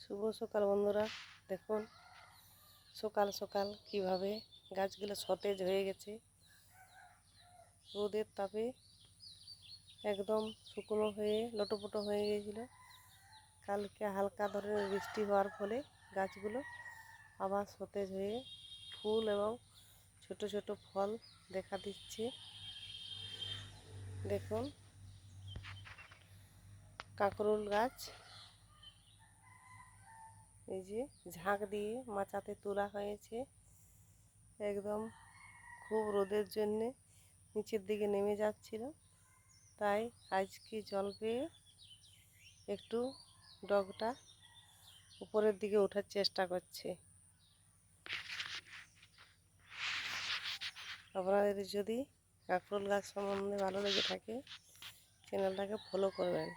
শুভ সকাল বন্ধুরা, দেখুন সকাল সকাল কিভাবে গাছগুলো সতেজ হয়ে গেছে। রোদের তাপে একদম শুকনো হয়ে লটোপটো হয়ে গিয়েছিল। কালকে হালকা ধরনের বৃষ্টি হওয়ার ফলে গাছগুলো আবার সতেজ হয়ে ফুল এবং ছোট ছোট ফল দেখা দিচ্ছে। দেখুন কাঁকরোল গাছ, এই যে ঝাঁক দিয়ে মাচাতে তোলা হয়েছে। একদম খুব রোদের জন্যে নিচের দিকে নেমে যাচ্ছিল, তাই আজকে জল পেয়ে একটু ডগটা উপরের দিকে ওঠার চেষ্টা করছে। আপনাদের যদি কাঁকরোল গাছ সম্বন্ধে ভালো লেগে থাকে চ্যানেলটাকে ফলো করবেন।